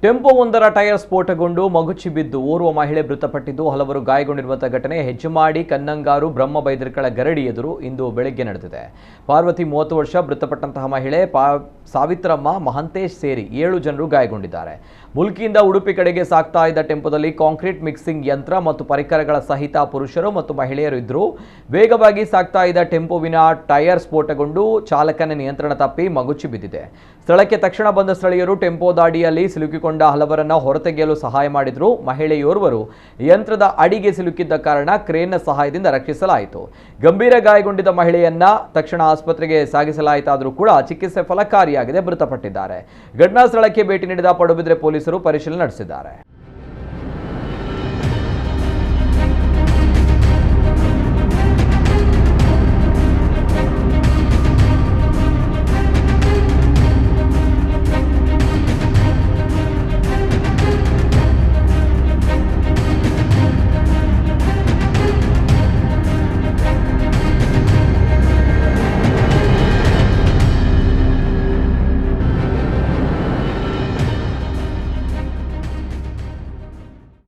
Tempo ಒಂದರ tyre ಸ್ಫೋಟಗೊಂಡು ಮಗುಚಿ ಬಿದ್ದು ಓರ್ವ ಮಹಿಳೆ ಮೃತಪಟ್ಟಿದ್ದು ಹಲವರು ಗಾಯಗೊಂಡಿರುವಂತಹ ಘಟನೆ ಹೆಜ್ಜಮಾಡಿ ಕನ್ನಂಗಾರು ಬ್ರಹ್ಮಬೈದರ್ಕಳ ಗರಡಿ ಎದುರು ಇಂದು ಬೆಳಗ್ಗೆ ನಡೆದಿದೆ. ಪಾರ್ವತಿ 30 ವರ್ಷ ಮೃತಪಟ್ಟಂತಹ ಮಹಿಳೆ ಸಾವಿತ್ರಮ್ಮ ಮಹಂತೇಶ್ ಸೇರಿ 7 ಜನರು ಗಾಯಗೊಂಡಿದ್ದಾರೆ. ಮುಲ್ಕಿಯಿಂದ ಉಡುಪಿ ಕಡೆಗೆ ಸಾಗ್ತಾ ಇದ್ದ ಟೆಂಪೋದಲ್ಲಿ ಕಾಂಕ್ರೀಟ್ ಮಿಕ್ಸಿಂಗ್ ಯಂತ್ರ ಮತ್ತು ಪರಿಕರಗಳ ಸಹಿತ ಪುರುಷರು ಮತ್ತು ಮಹಿಳೆಯರು ಇದ್ದರು. ವೇಗವಾಗಿ ಸಾಗ್ತಾ ಇದ್ದ ಟೆಂಪೋವಿನ ಟೈರ್ ಸ್ಫೋಟಗೊಂಡು ಚಾಲಕನ ನಿಯಂತ್ರಣ ತಪ್ಪಿ ಮಗುಚಿ ಬಿದ್ದಿದೆ. ಸ್ಥಳಕ್ಕೆ ತಕ್ಷಣ ಬಂದ ಸ್ಥಳೀಯರು ಟೆಂಪೋ ದಾಡಿಯಲ್ಲಿ ಸಿಲುಕಿಕೊಂಡ ಹಲವರನ್ನ ಹೊರತೆಗೆಯಲು ಸಹಾಯ ಮಾಡಿದ್ರು. ಮಹಿಳೆಯೋರ್ವರು ಯಂತ್ರದ ಅಡಿಗೆ ಸಿಲುಕಿದ್ದ ಕಾರಣ ಕ್ರೇನ್ನ ಸಹಾಯದಿಂದ ರಕ್ಷಿಸಲಾಯಿತು. ಗಂಭೀರ ಗಾಯಗೊಂಡಿದ್ದ ಮಹಿಳೆಯನ್ನ ತಕ್ಷಣ ಆಸ್ಪತ್ರೆಗೆ ಸಾಗಿಸಲಾಯಿತಾದರೂ ಕೂಡ ಚಿಕಿತ್ಸೆ ಫಲಕಾರಿಯಾಗಿದೆ, ಮೃತಪಟ್ಟಿದ್ದಾರೆ. ಘಟನಾ ಸ್ಥಳಕ್ಕೆ ಭೇಟಿ ನೀಡಿದ ಪಡುಬಿದ್ರೆ ಪೊಲೀಸರು ಪರಿಶೀಲನೆ ನಡೆಸಿದ್ದಾರೆ.